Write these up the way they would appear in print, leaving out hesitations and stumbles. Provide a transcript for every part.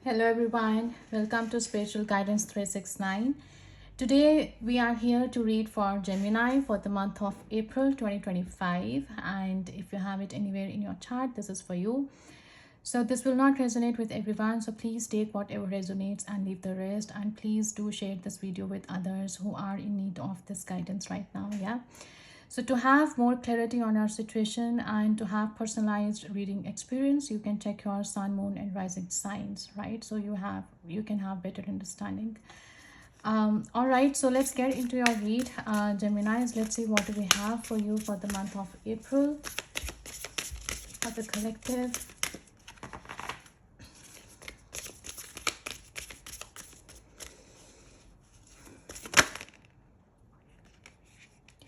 Hello everyone, welcome to Spiritual Guidance 369. Today we are here to read for Gemini for the month of April 2025, and if you have it anywhere in your chart, this is for you. So this will not resonate with everyone, so please take whatever resonates and leave the rest, and please do share this video with others who are in need of this guidance right now. Yeah, so to have more clarity on our situation and to have personalized reading experience, you can check your sun, moon, and rising signs, right? So you can have better understanding. All right, so let's get into your read, Geminis. Let's see what do we have for you for the month of April for the collective.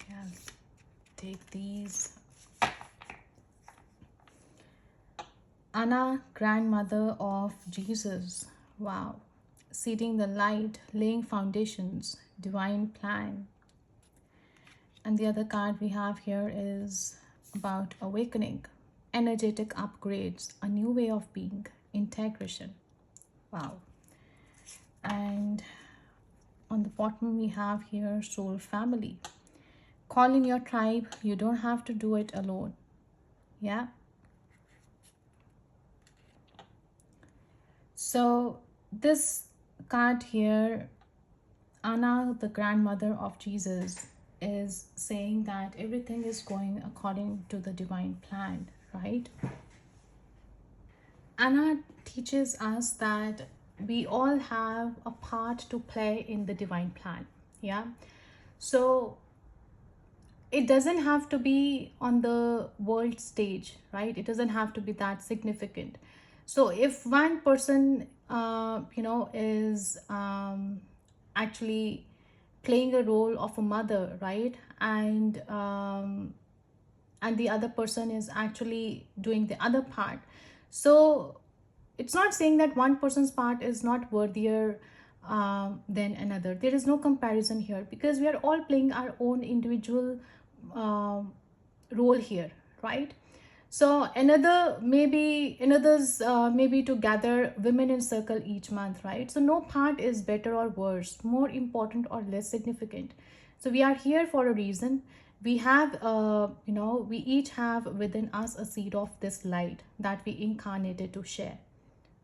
Yeah, take these. Anna, grandmother of Jesus. Wow. Seeding the light, laying foundations, divine plan. And the other card we have here is about awakening, energetic upgrades, a new way of being, integration. Wow. And on the bottom we have here soul family. Call in your tribe. You don't have to do it alone. Yeah. So this card here, Anna, the grandmother of Jesus, is saying that everything is going according to the divine plan, right? Anna teaches us that we all have a part to play in the divine plan. Yeah. So it doesn't have to be on the world stage, right? It doesn't have to be that significant. So if one person is actually playing a role of a mother, right, and the other person is actually doing the other part, so it's not saying that one person's part is not worthier than another. There is no comparison here because we are all playing our own individual um role here, right? So another's maybe to gather women in circle each month, right? So no part is better or worse, more important or less significant. So we are here for a reason. We have we each have within us a seed of this light that we incarnated to share,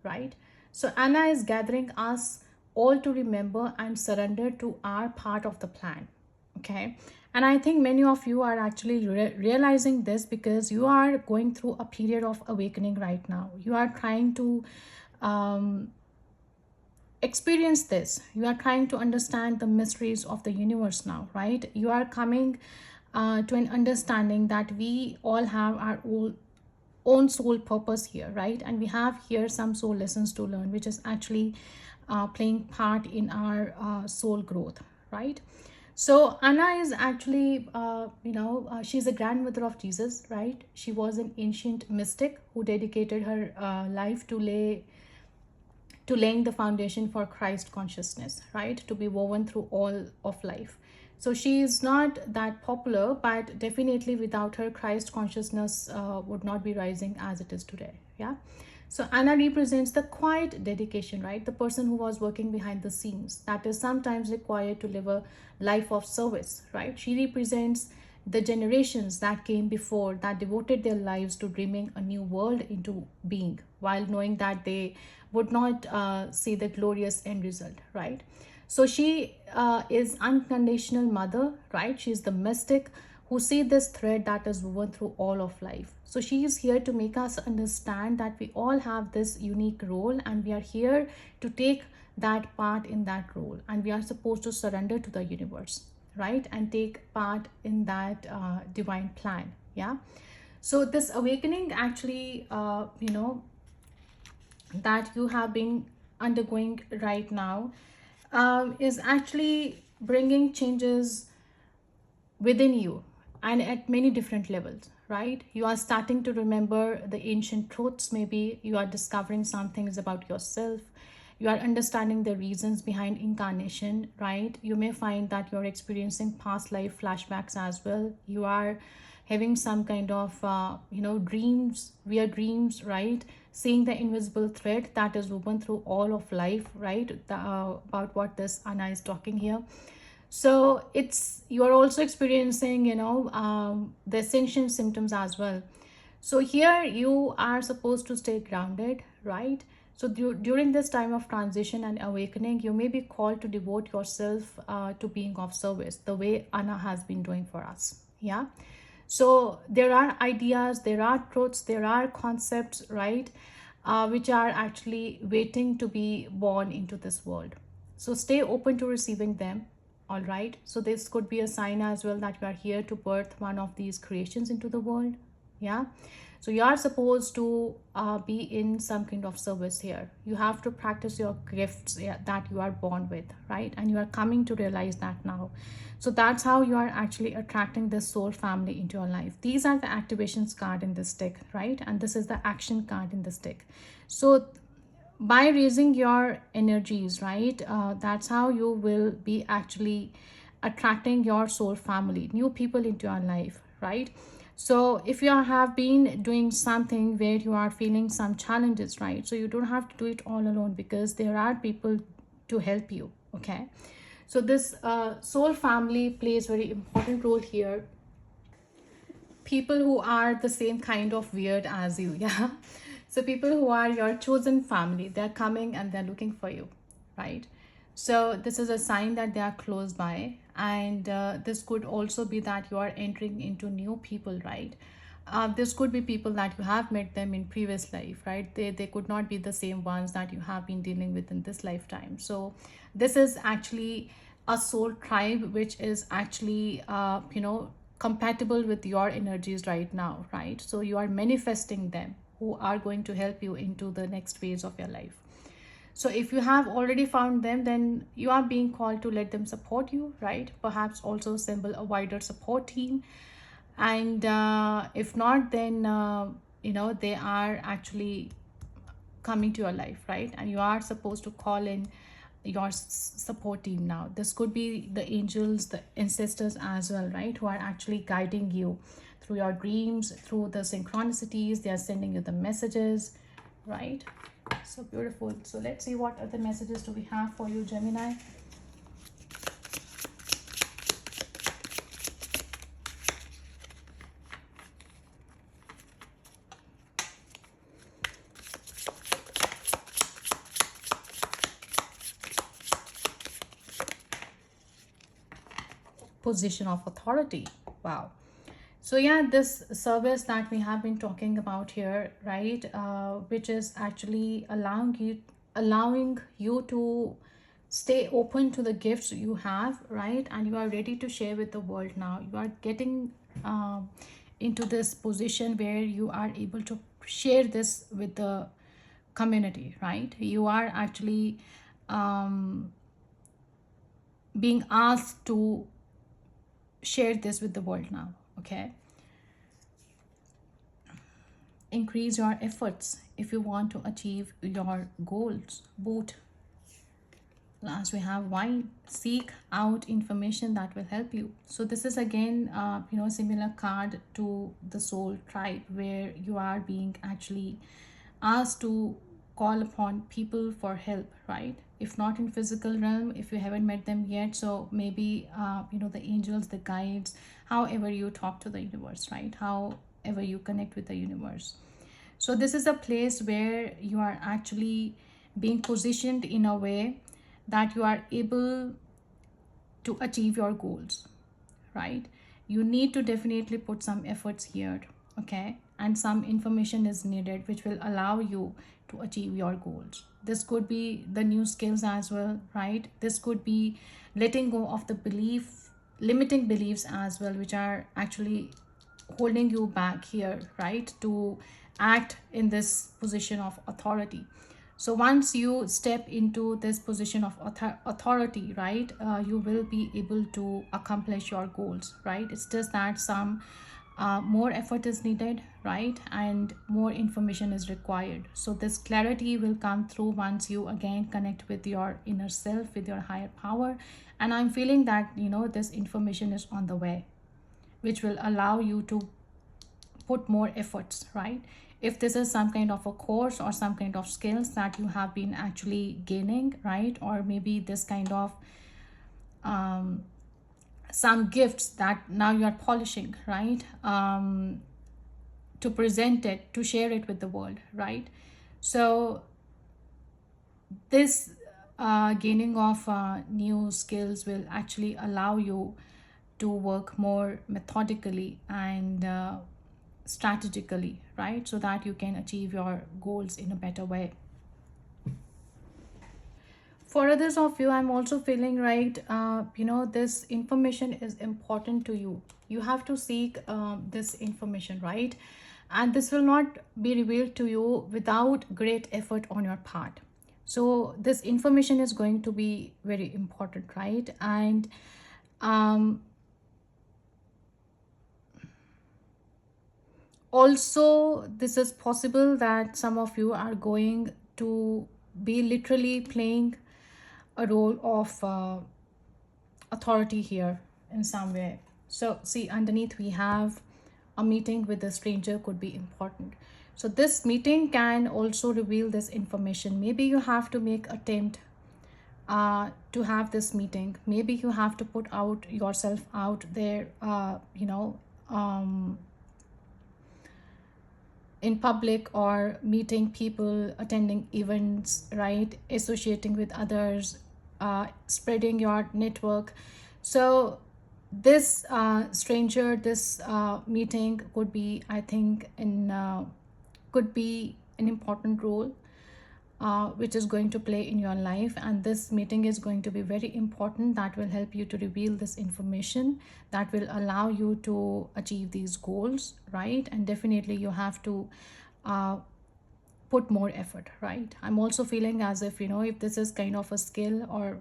right? So Anna is gathering us all to remember and surrender to our part of the plan. Okay. And I think many of you are actually realizing this because you are going through a period of awakening right now. You are trying to um, experience this. You are trying to understand the mysteries of the universe now, right? You are coming to an understanding that we all have our own soul purpose here, right? And we have here some soul lessons to learn, which is actually playing part in our soul growth, right? So Anna is actually she's a grandmother of Jesus, right? She was an ancient mystic who dedicated her life to laying the foundation for Christ consciousness, right? To be woven through all of life. So she is not that popular, but definitely without her, Christ consciousness would not be rising as it is today. Yeah. So Anna represents the quiet dedication, right? The person who was working behind the scenes that is sometimes required to live a life of service, right? She represents the generations that came before that devoted their lives to dreaming a new world into being while knowing that they would not see the glorious end result, right? So she is unconditional mother, right? She's the mystic who see this thread that is woven through all of life. So she is here to make us understand that we all have this unique role and we are here to take that part in that role, and we are supposed to surrender to the universe, right, and take part in that divine plan. Yeah. So this awakening actually that you have been undergoing right now is actually bringing changes within you and at many different levels, right? You are starting to remember the ancient truths. Maybe you are discovering some things about yourself. You are understanding the reasons behind incarnation, right? You may find that you're experiencing past life flashbacks as well. You are having some kind of dreams, weird dreams, right? Seeing the invisible thread that is woven through all of life, right? About what this Anna is talking here. So it's, you are also experiencing, the ascension symptoms as well. So here you are supposed to stay grounded, right? So during this time of transition and awakening, you may be called to devote yourself to being of service, the way Anna has been doing for us. Yeah. So there are ideas, there are truths, there are concepts, right, which are actually waiting to be born into this world. So stay open to receiving them. All right. So this could be a sign as well that you are here to birth one of these creations into the world. Yeah. So you are supposed to be in some kind of service here. You have to practice your gifts, yeah, that you are born with, right? And you are coming to realize that now. So that's how you are actually attracting this soul family into your life. These are the activations card in this deck, right? And this is the action card in this deck. So by raising your energies, right, that's how you will be actually attracting your soul family, new people into your life, right? So if you have been doing something where you are feeling some challenges, right, so you don't have to do it all alone, because there are people to help you. Okay. So this soul family plays very important role here. People who are the same kind of weird as you. Yeah. So people who are your chosen family, they're coming and they're looking for you, right? So this is a sign that they are close by. And this could also be that you are entering into new people, right? This could be people that you have met them in previous life, right? They could not be the same ones that you have been dealing with in this lifetime. So this is actually a soul tribe which is actually compatible with your energies right now, right? So you are manifesting them, who are going to help you into the next phase of your life. So if you have already found them, then you are being called to let them support you, right? Perhaps also assemble a wider support team. And if not, then they are actually coming to your life, right? And you are supposed to call in your support team now. This could be the angels, the ancestors as well, right, who are actually guiding you through your dreams, through the synchronicities. They are sending you the messages, right? So beautiful. So let's see, what other messages do we have for you, Gemini? Position of authority. Wow. So yeah, this service that we have been talking about here, right, which is actually allowing you to stay open to the gifts you have, right? And you are ready to share with the world now. You are getting into this position where you are able to share this with the community, right? You are actually being asked to share this with the world now. Okay. Increase your efforts if you want to achieve your goals. Both. Last we have why. Seek out information that will help you. So this is again similar card to the soul tribe, where you are being actually asked to call upon people for help, right? If not in physical realm, if you haven't met them yet, so maybe the angels, the guides, however you talk to the universe, right? However you connect with the universe. So this is a place where you are actually being positioned in a way that you are able to achieve your goals, right? You need to definitely put some efforts here. Okay. And some information is needed which will allow you to achieve your goals. This could be the new skills as well, right? This could be letting go of the limiting beliefs as well, which are actually holding you back here, right, to act in this position of authority. So once you step into this position of authority, right, you will be able to accomplish your goals, right? It's just that some more effort is needed, right, and more information is required. So this clarity will come through once you again connect with your inner self, with your higher power. And I'm feeling that this information is on the way, which will allow you to put more efforts, right? If this is some kind of a course or some kind of skills that you have been actually gaining, right? Or maybe this kind of some gifts that now you are polishing, right? To present it, to share it with the world, right? So this gaining of new skills will actually allow you to work more methodically and strategically, right? So that you can achieve your goals in a better way. For others of you, I'm also feeling, right, this information is important to you. You have to seek this information, right? And this will not be revealed to you without great effort on your part. So this information is going to be very important, right? And also, this is possible that some of you are going to be literally playing a role of authority here in some way. So see, underneath we have a meeting with a stranger could be important. So this meeting can also reveal this information. Maybe you have to make attempt to have this meeting. Maybe you have to put out yourself out there, in public, or meeting people, attending events, right? Associating with others, spreading your network. So this stranger, this meeting could be, I think, could be an important role which is going to play in your life, and this meeting is going to be very important. That will help you to reveal this information that will allow you to achieve these goals, right? And definitely you have to put more effort, right? I'm also feeling as if, if this is kind of a skill, or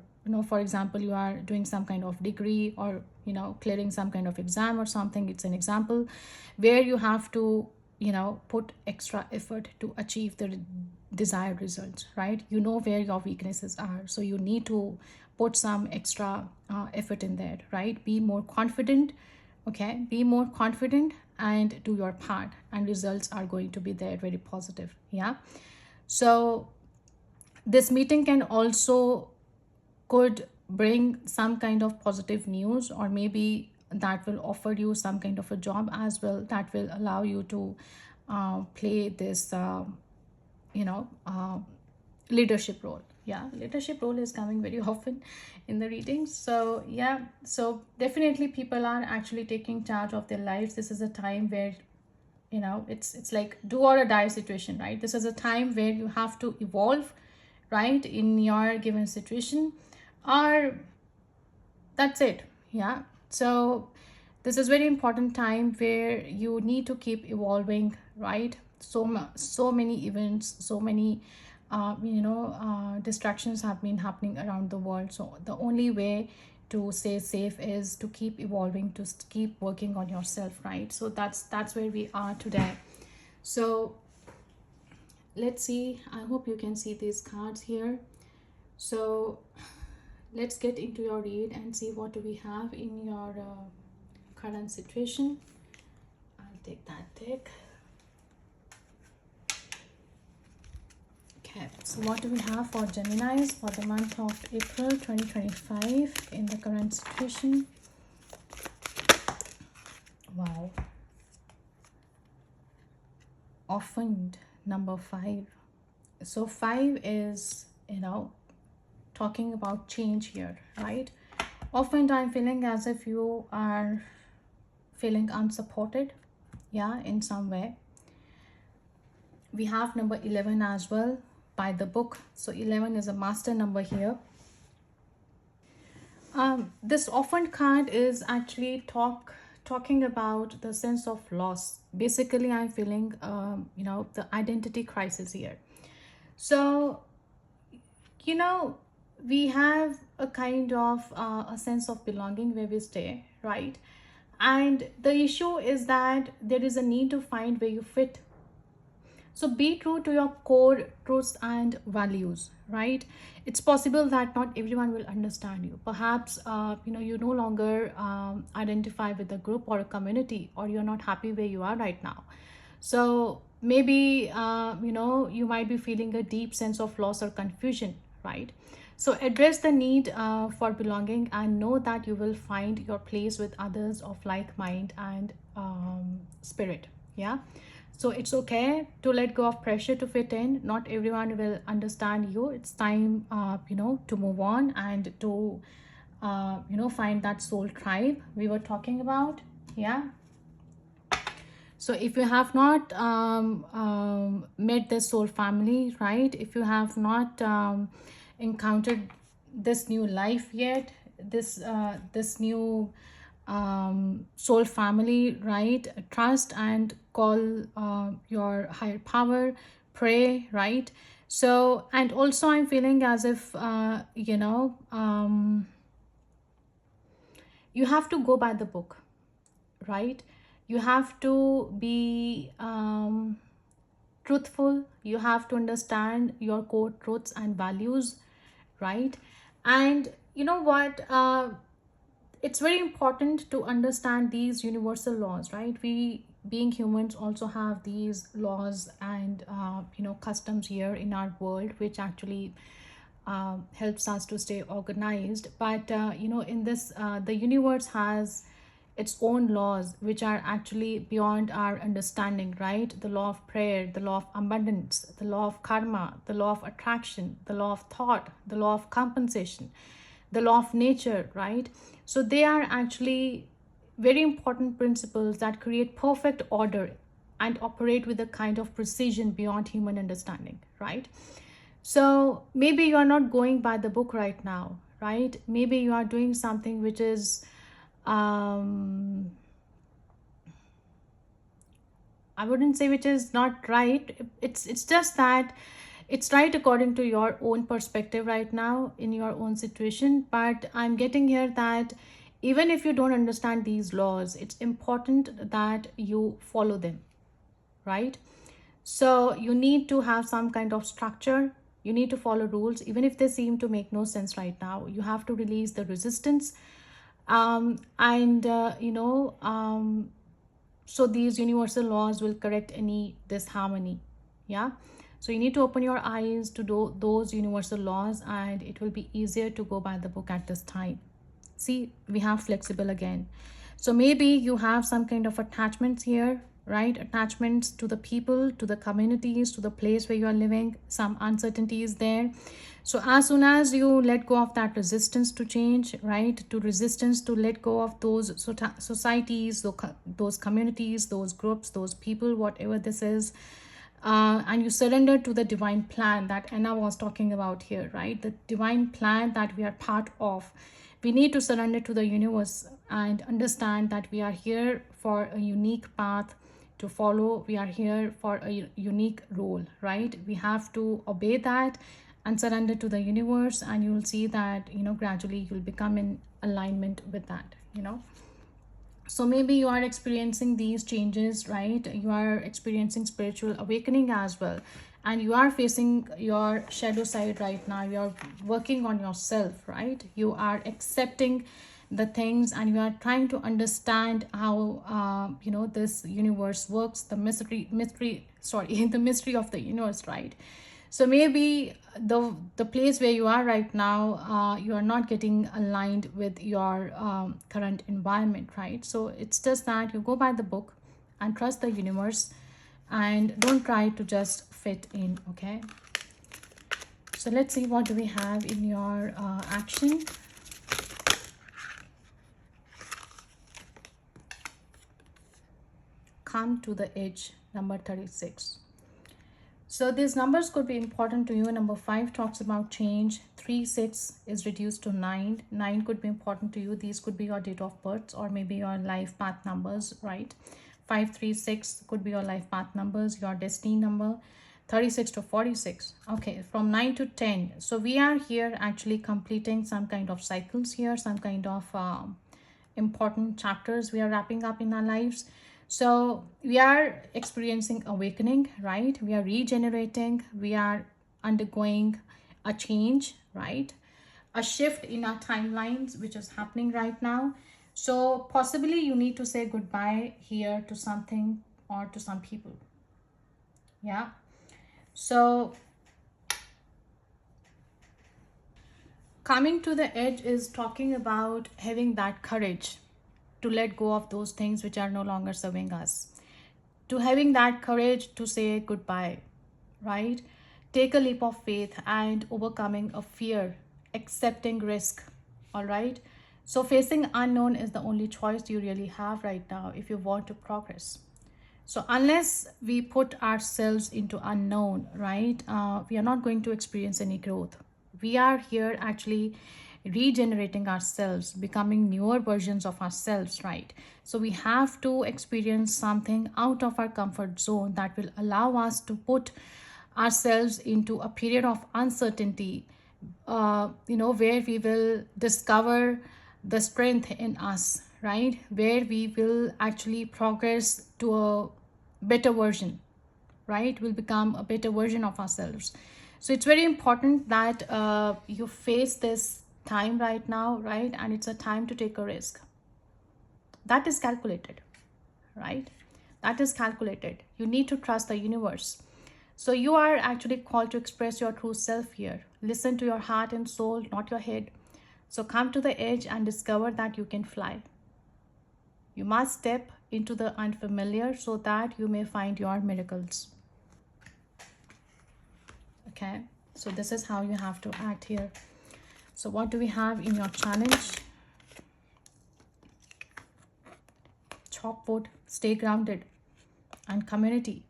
for example, you are doing some kind of degree, or clearing some kind of exam or something. It's an example where you have to put extra effort to achieve the desired results, right? You know where your weaknesses are, so you need to put some extra effort in there, right? Be more confident. Okay, be more confident and do your part, and results are going to be there, very positive. Yeah. So this meeting can also could bring some kind of positive news, or maybe that will offer you some kind of a job as well, that will allow you to play this you know uh, leadership role. Yeah, leadership role is coming very often in the readings. So yeah, so definitely people are actually taking charge of their lives. This is a time where it's like do or a die situation, right? This is a time where you have to evolve, right, in your given situation, or that's it. Yeah. So this is very important time where you need to keep evolving, right? So many events, so many distractions have been happening around the world. So the only way to stay safe is to keep evolving, to keep working on yourself, right? So that's where we are today. So let's see, I hope you can see these cards here. So let's get into your read and see what do we have in your current situation. I'll take that deck. Okay, so what do we have for Geminis for the month of April 2025 in the current situation? Wow. Often number 5. So 5 is, talking about change here, right? Often I'm feeling as if you are feeling unsupported, yeah, in some way. We have number 11 as well by the book. So 11 is a master number here. This often card is actually talking about the sense of loss. Basically, I'm feeling the identity crisis here. So we have a kind of a sense of belonging where we stay, right? And the issue is that there is a need to find where you fit. So be true to your core truths and values, right? It's possible that not everyone will understand you. Perhaps you no longer identify with a group or a community, or you're not happy where you are right now. So maybe you might be feeling a deep sense of loss or confusion, right? So address the need for belonging, and know that you will find your place with others of like mind and spirit. Yeah. So it's okay to let go of pressure to fit in. Not everyone will understand you. It's time, to move on and to, find that soul tribe we were talking about. Yeah. So if you have not met this soul family, right? If you have not encountered this new life yet, this new soul family, right? Trust and call your higher power, pray, right? So, and also I'm feeling as if you have to go by the book, right? You have to be truthful. You have to understand your core truths and values, right? And you know what, it's very important to understand these universal laws, right? We being humans also have these laws and customs here in our world, which actually helps us to stay organized. But in this the universe has its own laws which are actually beyond our understanding, right? The law of prayer, the law of abundance, the law of karma, the law of attraction, the law of thought, the law of compensation, the law of nature, right? So they are actually very important principles that create perfect order and operate with a kind of precision beyond human understanding, right? So maybe you are not going by the book right now, right? Maybe you are doing something which is um I wouldn't say which is not right. It's just that it's right according to your own perspective right now in your own situation. But I'm getting here that even if you don't understand these laws, it's important that you follow them, right? So you need to have some kind of structure. You need to follow rules, even if they seem to make no sense right now. You have to release the resistance, and so these universal laws will correct any disharmony. Yeah. So you need to open your eyes to do those universal laws, and it will be easier to go by the book at this time. See, we have flexible again. So maybe you have some kind of attachments here, right? Attachments to the people, to the communities, to the place where you are living. Some uncertainty is there. So as soon as you let go of that resistance to change, right, to resistance to let go of those societies, those communities, those groups, those people, whatever this is, and you surrender to the divine plan that Anna was talking about here, right? The divine plan that we are part of. We need to surrender to the universe and understand that we are here for a unique path to follow. We are here for a unique role, right? We have to obey that and surrender to the universe, and you will see that gradually you'll become in alignment with that. So maybe you are experiencing these changes, right? You are experiencing spiritual awakening as well, and you are facing your shadow side right now. You are working on yourself, right? You are accepting the things, and you are trying to understand how this universe works, the mystery sorry the mystery of the universe, right? So maybe the place where you are right now, you are not getting aligned with your current environment, right? So it's just that you go by the book and trust the universe, and don't try to just fit in. Okay, so let's see what do we have in your action. Come to the edge, number 36. So these numbers could be important to you. Number 5 talks about change. 3, 6 is reduced to 9. 9 could be important to you. These could be your date of birth or maybe your life path numbers, right? 5, 3, 6 could be your life path numbers, your destiny number. 36 to 46. Okay, from 9 to 10. So we are here actually completing some kind of cycles here, some kind of important chapters we are wrapping up in our lives. So we are experiencing awakening, right? We are regenerating, we are undergoing a change, right? A shift in our timelines, which is happening right now. So possibly you need to say goodbye here to something or to some people. Yeah. So coming to the edge is talking about having that courage to let go of those things which are no longer serving us, to having that courage to say goodbye, right? Take a leap of faith and overcoming a fear, accepting risk, all right? So, facing unknown is the only choice you really have right now if you want to progress. So, unless we put ourselves into unknown, right, we are not going to experience any growth. We are here actually regenerating ourselves, becoming newer versions of ourselves, right? So, we have to experience something out of our comfort zone that will allow us to put ourselves into a period of uncertainty, where we will discover the strength in us, right? Where we will actually progress to a better version, right? We'll become a better version of ourselves. So it's very important that you face this time right now, right? And it's a time to take a risk. That is calculated, right? That is calculated. You need to trust the universe. So you are actually called to express your true self here. Listen to your heart and soul, not your head. So come to the edge and discover that you can fly. You must step into the unfamiliar so that you may find your miracles. Okay, so this is how you have to act here. So what do we have in your challenge? Chop wood, stay grounded, and community.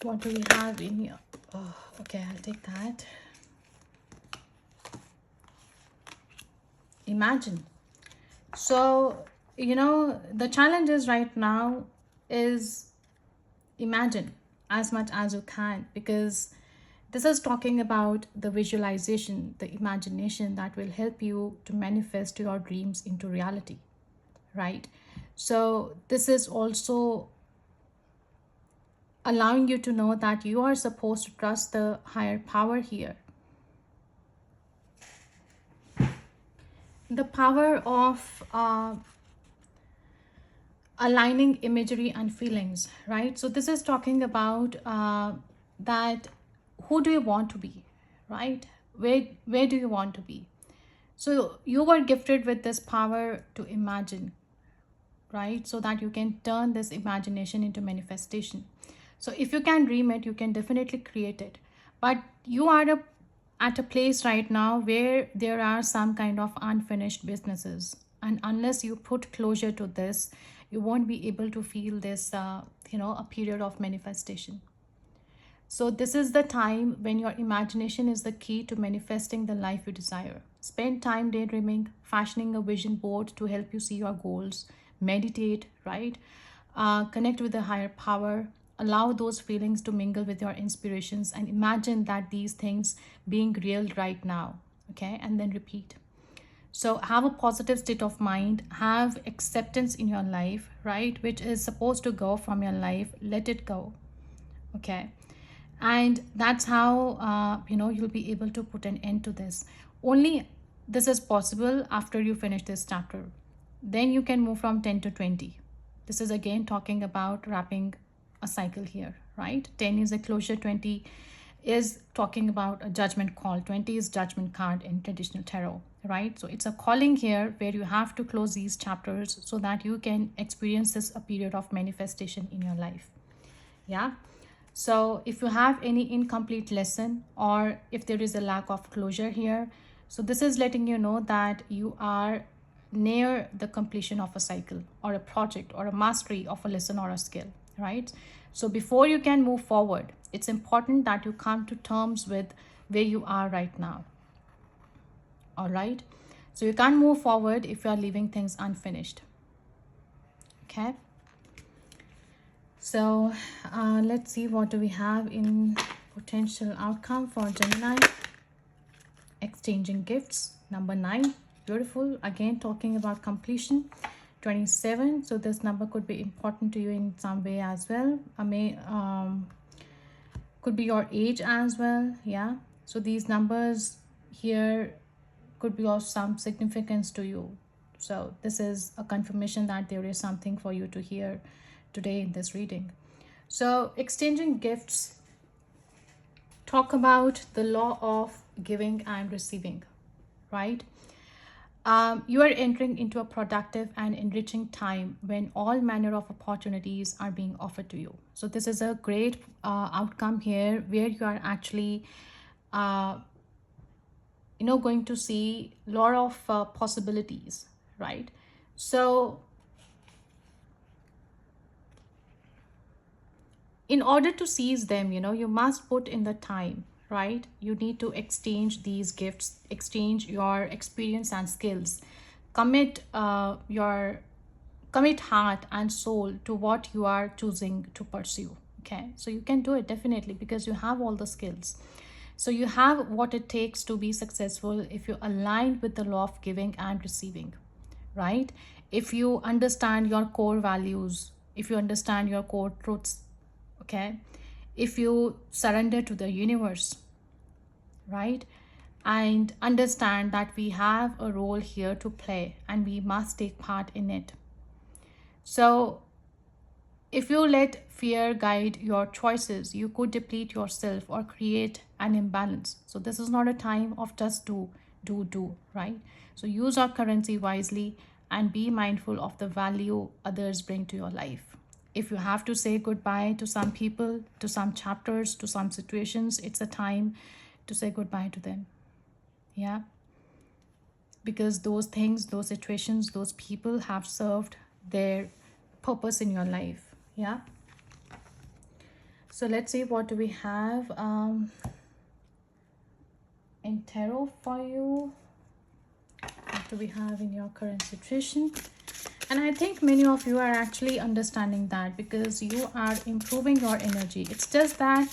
What do we have in here? Oh, okay, I'll take that. Imagine. So, the challenge is right now is imagine as much as you can, because this is talking about the visualization, the imagination that will help you to manifest your dreams into reality, right? So, this is also allowing you to know that you are supposed to trust the higher power here. The power of aligning imagery and feelings, right? So this is talking about that who do you want to be, right? Where do you want to be? So you were gifted with this power to imagine, right? So that you can turn this imagination into manifestation. So if you can dream it, you can definitely create it. But you are at a place right now where there are some kind of unfinished businesses. And unless you put closure to this, you won't be able to feel this, a period of manifestation. So this is the time when your imagination is the key to manifesting the life you desire. Spend time daydreaming, fashioning a vision board to help you see your goals, meditate, right? Connect with the higher power, allow those feelings to mingle with your inspirations, and imagine that these things being real right now, okay? And then repeat. So have a positive state of mind, have acceptance in your life, right? Which is supposed to go from your life, let it go, okay? And that's how you'll be able to put an end to this. Only this is possible after you finish this chapter. Then you can move from 10 to 20. This is again talking about wrapping a cycle here, right? 10 is a closure, 20 is talking about a judgment call. 20 is judgment card in traditional tarot, right? So it's a calling here where you have to close these chapters so that you can experience this a period of manifestation in your life. Yeah. So if you have any incomplete lesson, or if there is a lack of closure here, so this is letting you know that you are near the completion of a cycle or a project or a mastery of a lesson or a skill, right? So before you can move forward, it's important that you come to terms with where you are right now. All right. So you can't move forward if you are leaving things unfinished. Okay. So let's see, what do we have in potential outcome for Gemini? Exchanging gifts, number 9. Beautiful. Again, talking about completion. 27. So this number could be important to you in some way as well. I may could be your age as well. Yeah, so these numbers here could be of some significance to you. So this is a confirmation that there is something for you to hear today in this reading. So exchanging gifts, talk about the law of giving and receiving, right? You are entering into a productive and enriching time when all manner of opportunities are being offered to you. So this is a great outcome here, where you are actually uh, going to see a lot of possibilities, right? So in order to seize them, you must put in the time, right? You need to exchange these gifts, exchange your experience and skills, commit your commit heart and soul to what you are choosing to pursue. Okay, so you can do it definitely, because you have all the skills. So you have what it takes to be successful if you align with the law of giving and receiving, right? If you understand your core values, if you understand your core truths, okay, if you surrender to the universe, right, and understand that we have a role here to play and we must take part in it. So if you let fear guide your choices, you could deplete yourself or create an imbalance. So this is not a time of just do, right? So use our currency wisely and be mindful of the value others bring to your life. If you have to say goodbye to some people, to some chapters, to some situations, it's a time to say goodbye to them. Yeah. Because those things, those situations, those people have served their purpose in your life. Yeah. So let's see, what do we have in tarot for you? What do we have in your current situation? And I think many of you are actually understanding that, because you are improving your energy. It's just that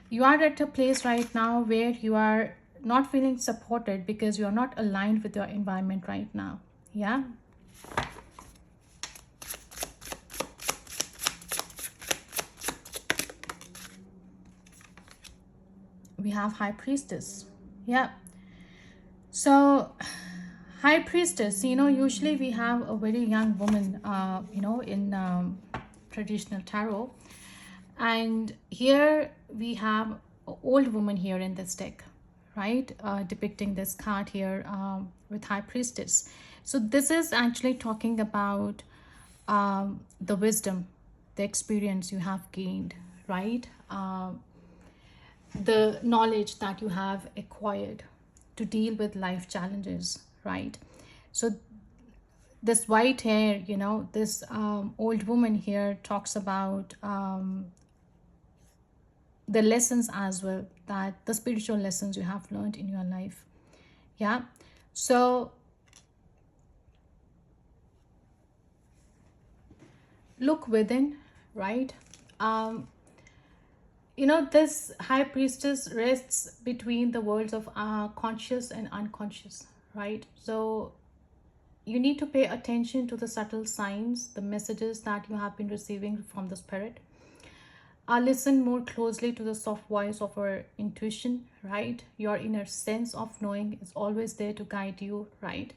you are at a place right now where you are not feeling supported because you are not aligned with your environment right now. Yeah. We have High Priestess. Yeah. So High Priestess, usually we have a very young woman, in traditional tarot. And here we have an old woman here in this deck, right? Depicting this card here with High Priestess. So this is actually talking about the wisdom, the experience you have gained, right? The knowledge that you have acquired to deal with life challenges, right? So this white hair, this old woman here talks about the lessons as well, that the spiritual lessons you have learned in your life. Yeah. So look within, right? This High Priestess rests between the worlds of conscious and unconscious, right? So you need to pay attention to the subtle signs, the messages that you have been receiving from the spirit. Listen more closely to the soft voice of our intuition, right? Your inner sense of knowing is always there to guide you, right?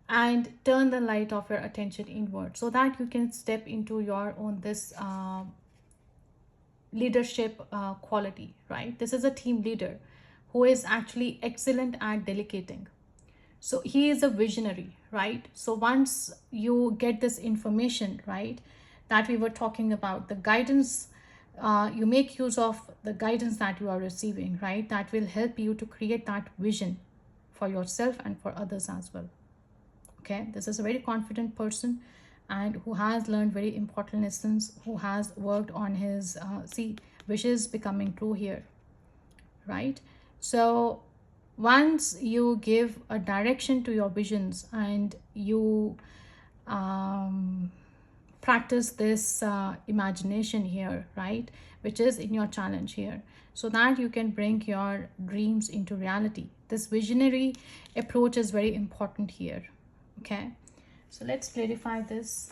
And turn the light of your attention inward so that you can step into your own this leadership quality, right? This is a team leader who is actually excellent at delegating. So he is a visionary, right? So once you get this information, right, that we were talking about, the guidance, you make use of the guidance that you are receiving, right? That will help you to create that vision for yourself and for others as well. Okay, this is a very confident person and who has learned very important lessons, who has worked on his wishes becoming true here, right? So once you give a direction to your visions and you practice this imagination here, right, which is in your challenge here, so that you can bring your dreams into reality. This visionary approach is very important here. Okay, So let's clarify this.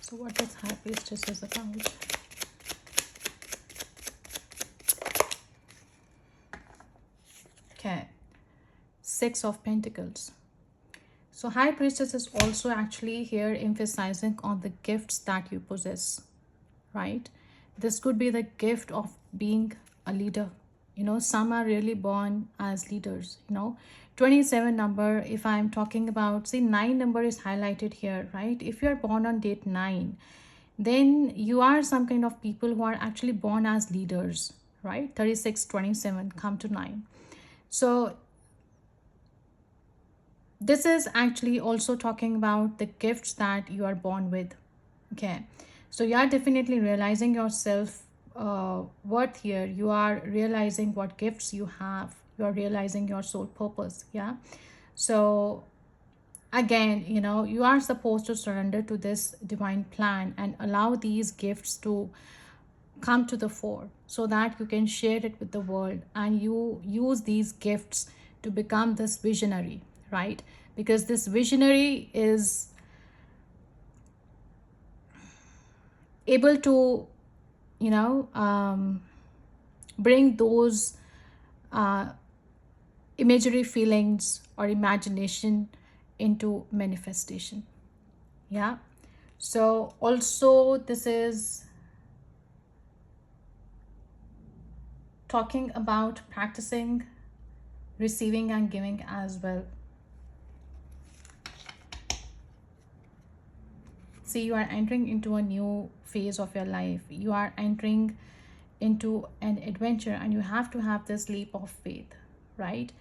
So what is High Priestess is about? Okay, Six of Pentacles. So High Priestess is also actually here emphasizing on the gifts that you possess, right? This could be the gift of being a leader. You know, some are really born as leaders, you know. 27 number, if I'm talking about, see, 9 number is highlighted here, right? If you're born on date 9, then you are some kind of people who are actually born as leaders, right? 36, 27, come to 9. So this is actually also talking about the gifts that you are born with. Okay, so you are definitely realizing your self worth here. You are realizing what gifts you have. You are realizing your soul purpose. Yeah, so again, you know, you are supposed to surrender to this divine plan and allow these gifts to come to the fore so that you can share it with the world, and you use these gifts to become this visionary, right? Because this visionary is able to, you know, bring those uh, imagery feelings or imagination into manifestation. Yeah, so also this is talking about practicing receiving and giving as well. See, you are entering into a new phase of your life. You are entering into an adventure, and you have to have this leap of faith, right?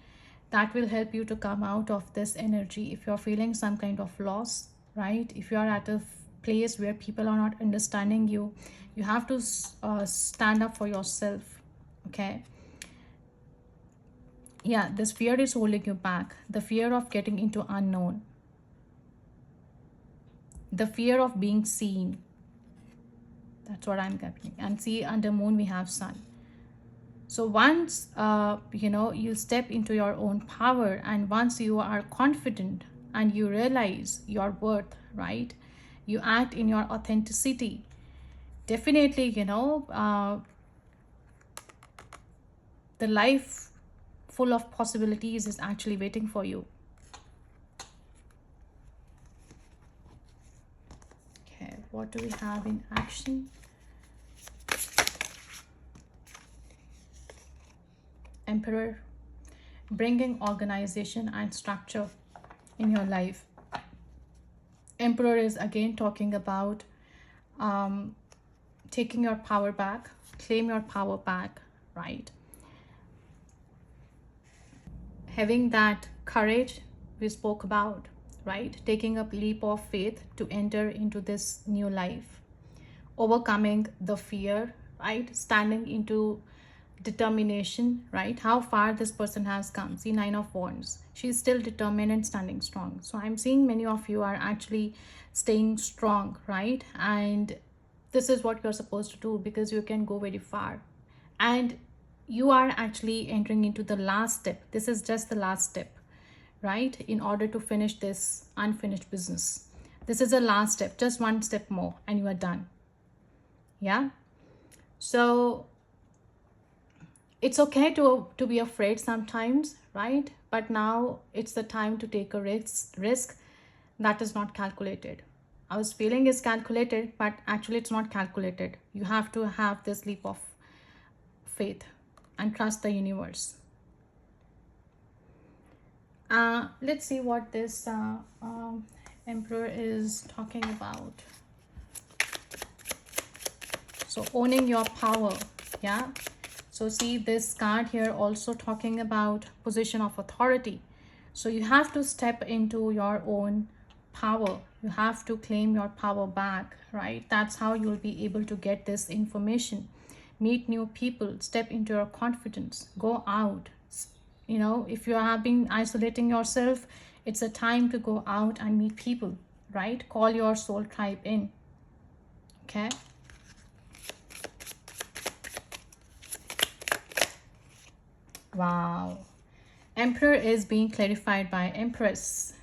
That will help you to come out of this energy. If you're feeling some kind of loss, right? If you are at a place where people are not understanding you, you have to stand up for yourself. Okay, yeah, this fear is holding you back. The fear of getting into unknown, the fear of being seen. That's what I'm getting. And see, under moon we have sun. So once you know, you step into your own power, and once you are confident and you realize your worth, right, you act in your authenticity, definitely, you know, the life full of possibilities is actually waiting for you. Okay, what do we have in action? Emperor, bringing organization and structure in your life. Emperor is again talking about taking your power back, claim your power back, right? Having that courage we spoke about, right? Taking a leap of faith to enter into this new life, overcoming the fear, right? Standing into determination, right? How far this person has come. See, 9 of Wands, she's still determined and standing strong. So I'm seeing many of you are actually staying strong, right? And this is what you're supposed to do, because you can go very far. And you are actually entering into the last step. This is just the last step, right? In order to finish this unfinished business, this is the last step, just one step more and you are done. Yeah, so it's okay to be afraid sometimes, right? But now it's the time to take a risk that is not calculated. I was feeling is calculated, but actually it's not calculated. You have to have this leap of faith and trust the universe. Let's see what this Emperor is talking about. So owning your power. Yeah, so see, this card here also talking about position of authority. So you have to step into your own power. You have to claim your power back, right? That's how you'll be able to get this information. Meet new people, step into your confidence, go out. You know, if you have been isolating yourself, it's a time to go out and meet people, right? Call your soul tribe in. Okay. Wow. Emperor is being clarified by Empress.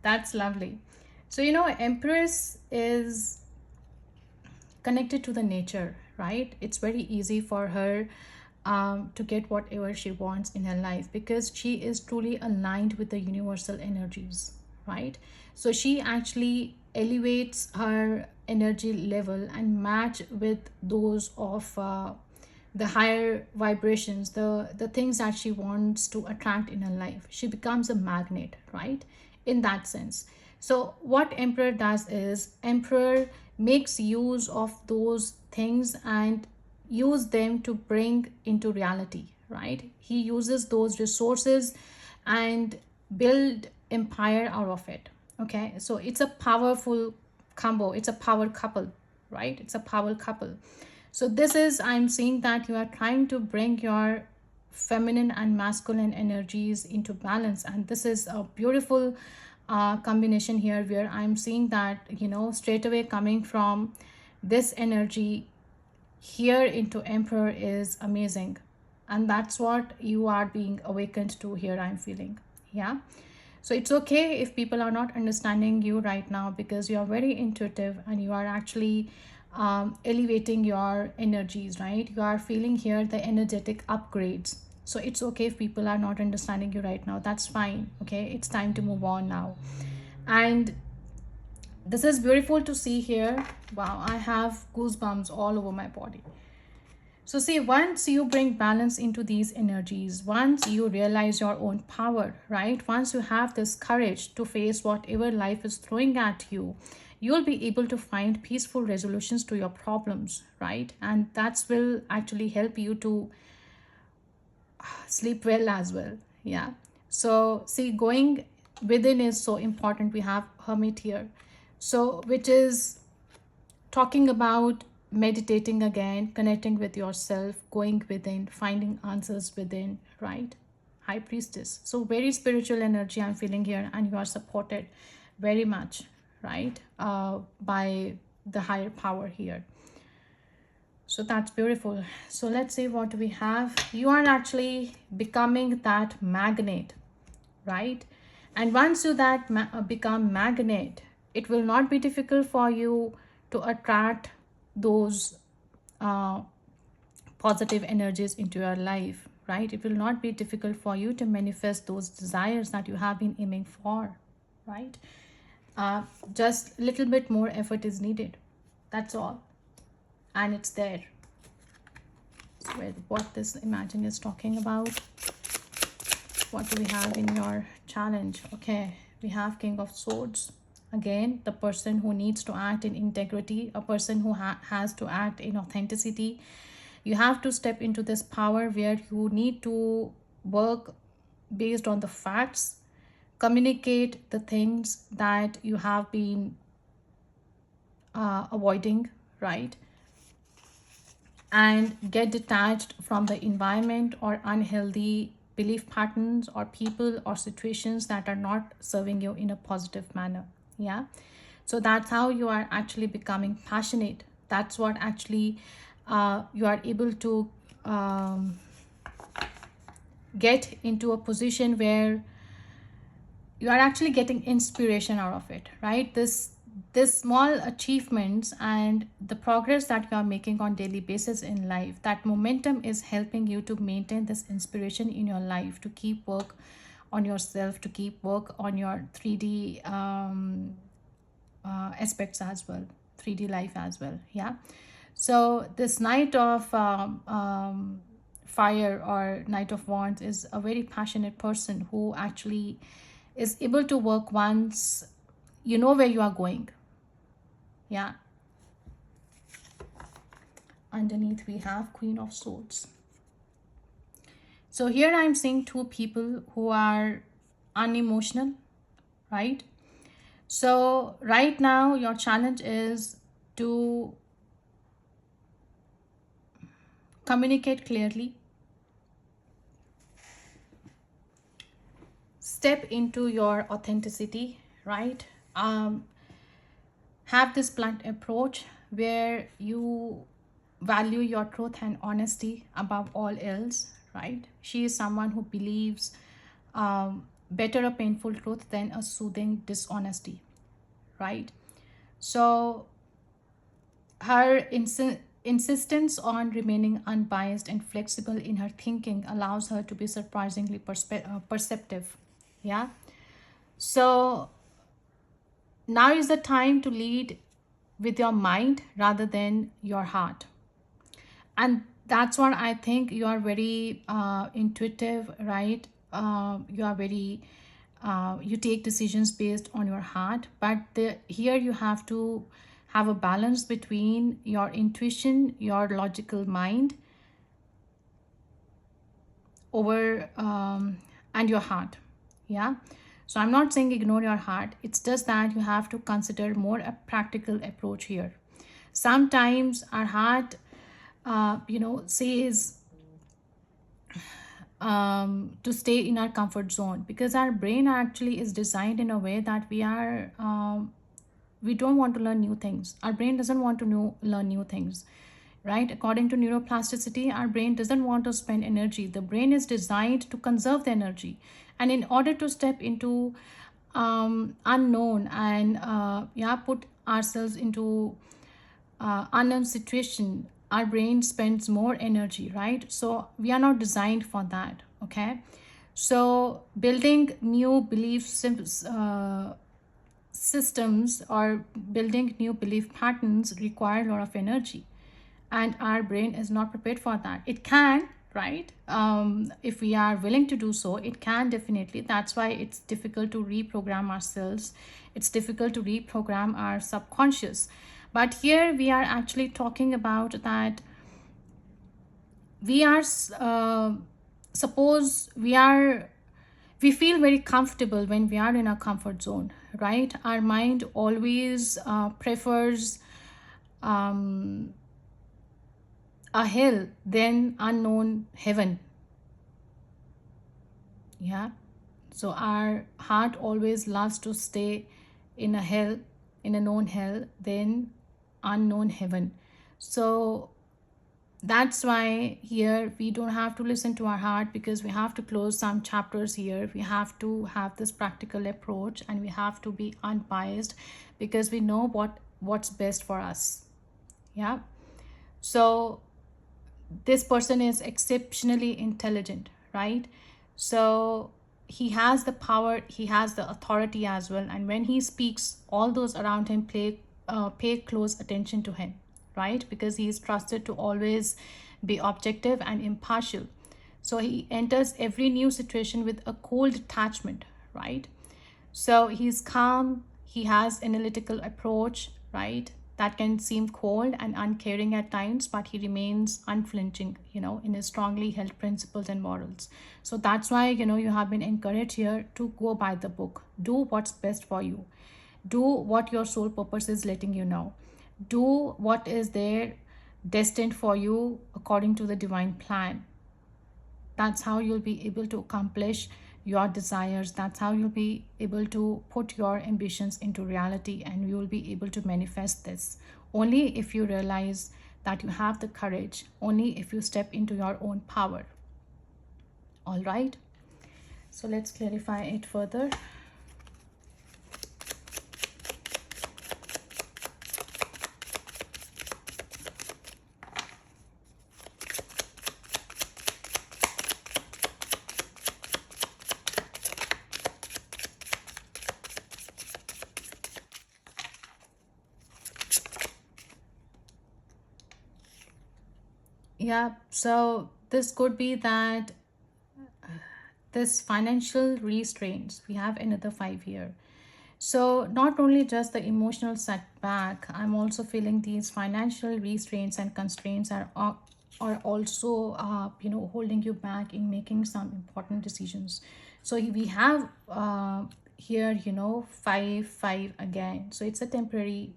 That's lovely. So, Empress is connected to the nature, right? It's very easy for her to get whatever she wants in her life because she is truly aligned with the universal energies, right? So she actually elevates her energy level and match with those of the higher vibrations, the things that she wants to attract in her life. She becomes a magnet, right? In that sense. So what emperor does is emperor makes use of those things and use them to bring into reality, right? He uses those resources and build empire out of it. Okay, so it's a powerful combo, it's a power couple, right? It's a power couple. So this is, I'm seeing that you are trying to bring your feminine and masculine energies into balance, and this is a beautiful combination here where I'm seeing that, straight away coming from this energy here into emperor is amazing, and that's what you are being awakened to here, I'm feeling. Yeah. So it's okay if people are not understanding you right now because you are very intuitive and you are actually elevating your energies, right? You are feeling here the energetic upgrades. So it's okay if people are not understanding you right now. That's fine. Okay. It's time to move on now. And this is beautiful to see here. Wow. I have goosebumps all over my body. So, see, once you bring balance into these energies, once you realize your own power, right? Once you have this courage to face whatever life is throwing at you, you'll be able to find peaceful resolutions to your problems, right? And that will actually help you to sleep well as well. Yeah. So, see, going within is so important. We have Hermit here. So, which is talking about meditating again, connecting with yourself, going within, finding answers within, right? High priestess. So, very spiritual energy I'm feeling here, and you are supported very much, right? By the higher power here. So that's beautiful. So let's see what we have. You are actually becoming that magnet, right? And once you become magnet, it will not be difficult for you to attract those uh, positive energies into your life, right? It will not be difficult for you to manifest those desires that you have been aiming for, right? Just a little bit more effort is needed. That's all. And it's there. So what this imagine is talking about. What do we have in your challenge? Okay, we have King of Swords. Again, the person who needs to act in integrity, a person who has to act in authenticity. You have to step into this power where you need to work based on the facts, communicate the things that you have been avoiding, right? And get detached from the environment or unhealthy belief patterns or people or situations that are not serving you in a positive manner. Yeah. So that's how you are actually becoming passionate. That's what actually you are able to get into a position where you are actually getting inspiration out of it, right? This small achievements and the progress that you are making on daily basis in life, that momentum is helping you to maintain this inspiration in your life, to keep work on yourself, to keep work on your 3D aspects as well, 3D life as well. Yeah. So this Knight of Fire or Knight of Wands is a very passionate person who actually is able to work once you know where you are going. Yeah. Underneath we have Queen of Swords. So here I'm seeing two people who are unemotional, right? So right now your challenge is to communicate clearly, step into your authenticity, right? Have this blunt approach where you value your truth and honesty above all else, right? She is someone who believes better a painful truth than a soothing dishonesty, right? So her insistence on remaining unbiased and flexible in her thinking allows her to be surprisingly perceptive. Yeah. So now is the time to lead with your mind rather than your heart. And that's what I think. You are very intuitive, right? You are very you take decisions based on your heart, but here you have to have a balance between your intuition, your logical mind, over and your heart. Yeah. So I'm not saying ignore your heart, it's just that you have to consider more a practical approach here. Sometimes our heart says to stay in our comfort zone, because our brain actually is designed in a way that we don't want to learn new things. Our brain doesn't want to learn new things, right? According to neuroplasticity, our brain doesn't want to spend energy. The brain is designed to conserve the energy. And in order to step into unknown and put ourselves into unknown situation, our brain spends more energy, right? So we are not designed for that. Okay. So building new systems or building new belief patterns require a lot of energy, and our brain is not prepared for that. It can, right? If we are willing to do so, it can definitely. That's why it's difficult to reprogram ourselves. It's difficult to reprogram our subconscious. But here we are actually talking about that we are suppose we feel very comfortable when we are in a comfort zone, right? Our mind always prefers a hill than unknown heaven. Yeah. So our heart always loves to stay in a hell, in a known hell, than unknown heaven. So that's why here we don't have to listen to our heart, because we have to close some chapters here. We have to have this practical approach, and we have to be unbiased, because we know what's best for us. Yeah. So this person is exceptionally intelligent, right? So he has the power, he has the authority as well, and when he speaks, all those around him pay close attention to him, right? Because he is trusted to always be objective and impartial. So he enters every new situation with a cold detachment, right? So he's calm, he has analytical approach, right? That can seem cold and uncaring at times, but he remains unflinching, in his strongly held principles and morals. So that's why, you have been encouraged here to go by the book. Do what's best for you. Do what your soul purpose is letting you know. Do what is there destined for you according to the divine plan. That's how you'll be able to accomplish your desires. That's how you'll be able to put your ambitions into reality, and you will be able to manifest this only if you realize that you have the courage, only if you step into your own power. All right, so let's clarify it further. Yeah, so this could be that this financial restraints, we have another 5 year. So not only just the emotional setback, I'm also feeling these financial restraints and constraints are also holding you back in making some important decisions. So we have here 5 again. So it's a temporary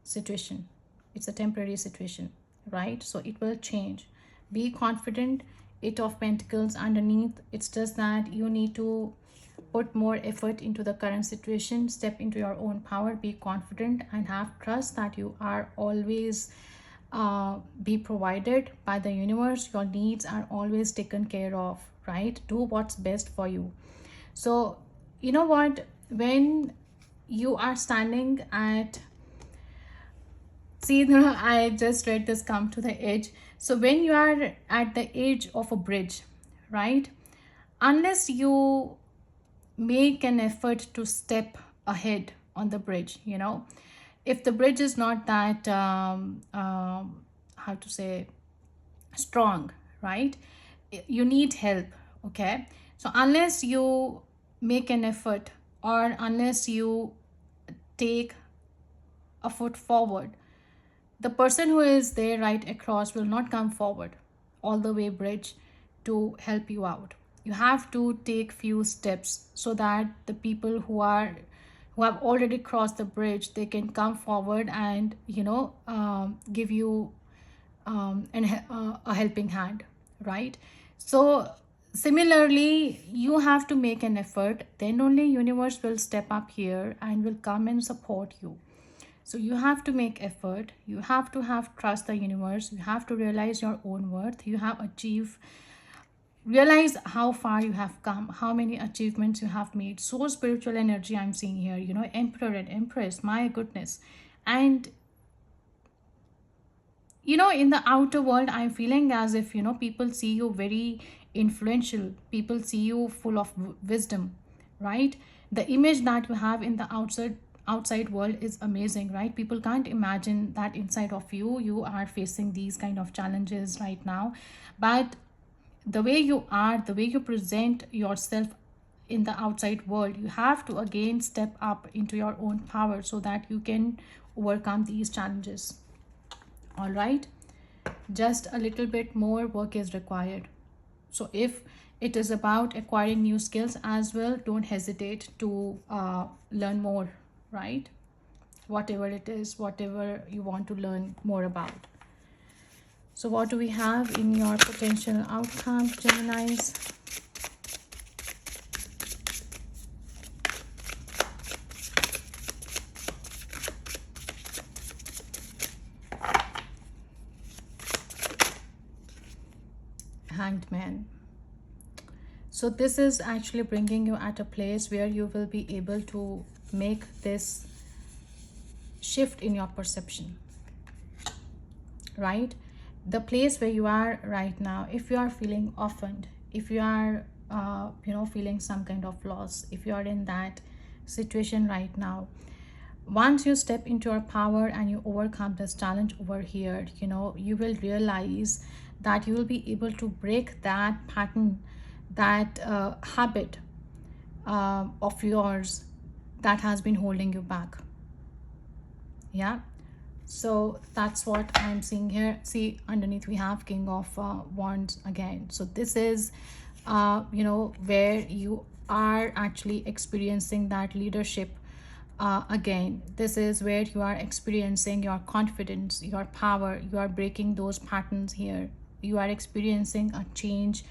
situation. It's a temporary situation, right? So it will change. Be confident. 8 of Pentacles underneath. It's just that you need to put more effort into the current situation, step into your own power, be confident, and have trust that you are always be provided by the universe. Your needs are always taken care of, right? Do what's best for you. So you know what, when you are standing at, see, I just read this, come to the edge. So when you are at the edge of a bridge, right, unless you make an effort to step ahead on the bridge, if the bridge is not that how to say, strong, right, you need help. Okay, so unless you make an effort, or unless you take a foot forward, the person who is there right across will not come forward all the way bridge to help you out. You have to take few steps so that the people who have already crossed the bridge, they can come forward and give you a helping hand, right? So similarly, you have to make an effort, then only universe will step up here and will come and support you. So you have to make effort, you have to have trust the universe, you have to realize your own worth, you have achieved, realize how far you have come, how many achievements you have made. So spiritual energy I'm seeing here, emperor and empress, my goodness. And in the outer world, I'm feeling as if people see you very influential, people see you full of wisdom, right? The image that you have in the outside world is amazing, right? People can't imagine that inside of you are facing these kind of challenges right now. But the way you are, the way you present yourself in the outside world, you have to again step up into your own power so that you can overcome these challenges. All right, just a little bit more work is required. So if it is about acquiring new skills as well, don't hesitate to learn more, right? Whatever it is, whatever you want to learn more about. So what do we have in your potential outcome, Geminis? Hanged Man. So this is actually bringing you at a place where you will be able to make this shift in your perception, right? The place where you are right now, if you are feeling orphaned, if you are feeling some kind of loss, if you are in that situation right now, once you step into your power and you overcome this challenge over here, you will realize that you will be able to break that pattern, that habit of yours that has been holding you back. Yeah, so that's what I'm seeing here. See, underneath we have King of Wands again. So this is where you are actually experiencing that leadership again. This is where you are experiencing your confidence, your power. You are breaking those patterns here. You are experiencing a change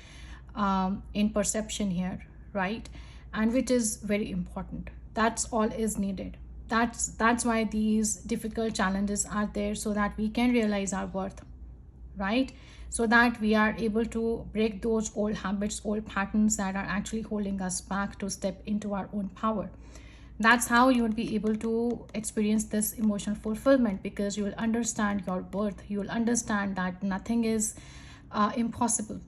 in perception here, right? And which is very important. That's all is needed. That's why these difficult challenges are there, so that we can realize our worth, right? So that we are able to break those old habits, old patterns that are actually holding us back to step into our own power. That's how you will be able to experience this emotional fulfillment, because you will understand your worth. You will understand that nothing is impossible.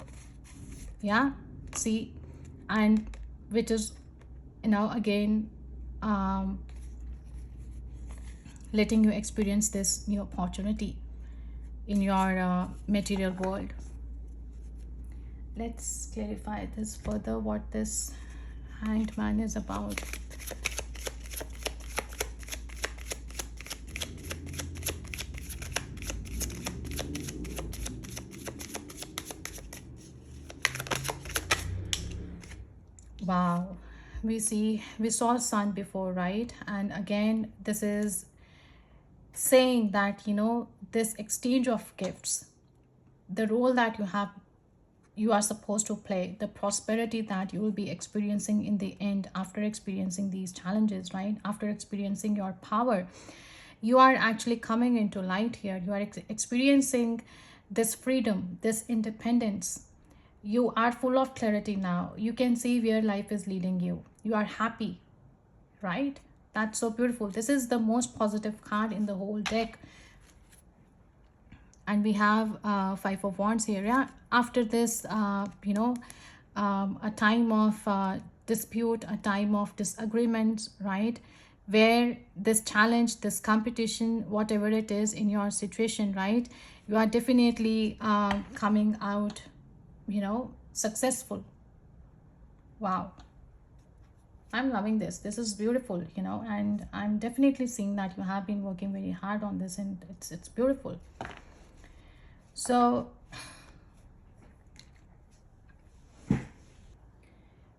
Yeah, see, and which is again letting you experience this new opportunity in your material world. Let's clarify this further, what this Hanged Man is about. Wow, we saw sun before, right? And again, this is saying that this exchange of gifts, the role that you are supposed to play, the prosperity that you will be experiencing in the end after experiencing these challenges, right? After experiencing your power, you are actually coming into light here. You are experiencing this freedom, this independence. You are full of clarity now. You can see where life is leading you. You are happy, right? That's so beautiful. This is the most positive card in the whole deck. And we have Five of Wands here. Yeah, after this a time of dispute, a time of disagreements, right, where this challenge, this competition, whatever it is in your situation, right, you are definitely coming out, successful. Wow, I'm loving this. This is beautiful, and I'm definitely seeing that you have been working very hard on this, and it's beautiful. So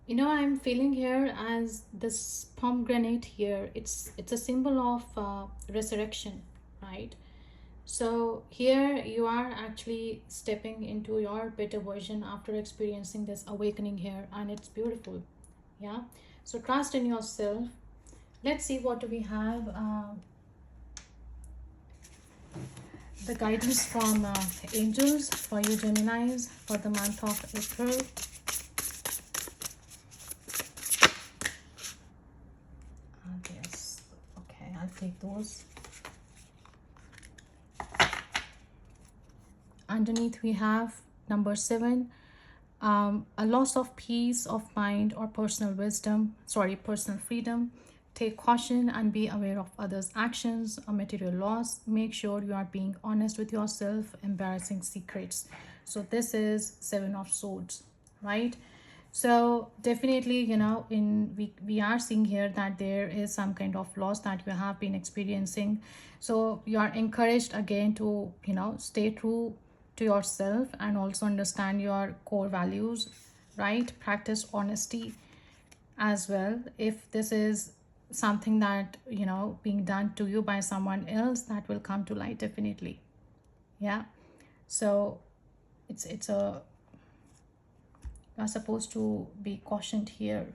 I'm feeling here as this pomegranate here. It's a symbol of resurrection, right? So here you are actually stepping into your better version after experiencing this awakening here, and it's beautiful. Yeah. So trust in yourself. Let's see what do we have. The guidance from angels for you Geminis for the month of April. Yes, okay, I'll take those. Underneath we have number 7, a loss of peace of mind or personal freedom. Take caution and be aware of others' actions. A material loss. Make sure you are being honest with yourself. Embarrassing secrets. So this is 7 of Swords, right? So definitely, we are seeing here that there is some kind of loss that you have been experiencing. So you are encouraged again to stay true to yourself and also understand your core values, right? Practice honesty as well. If this is something that being done to you by someone else, that will come to light definitely. Yeah. So it's a you're supposed to be cautioned here.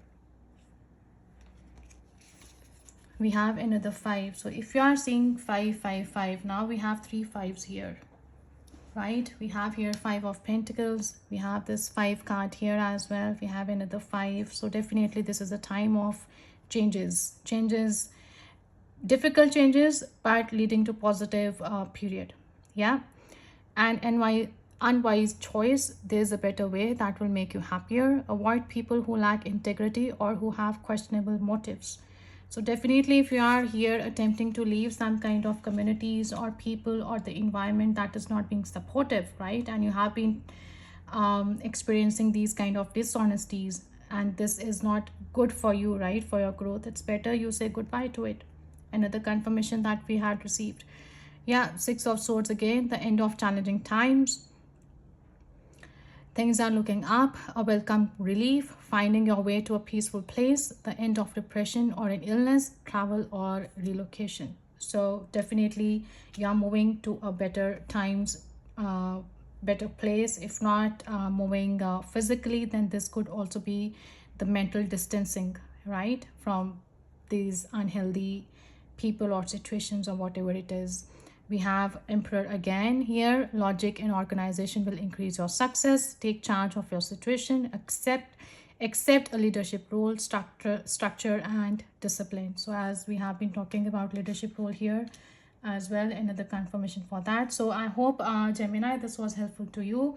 We have another 5. So if you are seeing 5 5 5, now we have 3 5s here, right? We have here 5 of Pentacles. We have this 5 card here as well. We have another 5. So definitely this is a time of changes, difficult changes, but leading to positive period. Yeah. And why unwise choice, there's a better way that will make you happier. Avoid people who lack integrity or who have questionable motives. So definitely if you are here attempting to leave some kind of communities or people or the environment that is not being supportive, right, and you have been experiencing these kind of dishonesties, and this is not good for you, right, for your growth, it's better you say goodbye to it. Another confirmation that we had received. Yeah, 6 of Swords again, the end of challenging times. Things are looking up, a welcome relief, finding your way to a peaceful place, the end of depression or an illness, travel or relocation. So definitely you are moving to a better times, better place. If not moving physically, then this could also be the mental distancing, right, from these unhealthy people or situations or whatever it is. We have Emperor again here. Logic and organization will increase your success. Take charge of your situation. Accept a leadership role, structure and discipline. So as we have been talking about leadership role here as well, another confirmation for that. So I hope Gemini, this was helpful to you.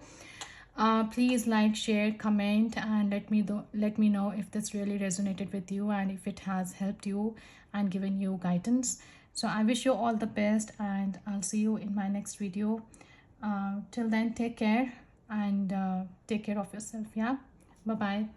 Please like, share, comment, and let me know if this really resonated with you and if it has helped you and given you guidance. So I wish you all the best, and I'll see you in my next video. Till then, take care and take care of yourself. Yeah, bye bye.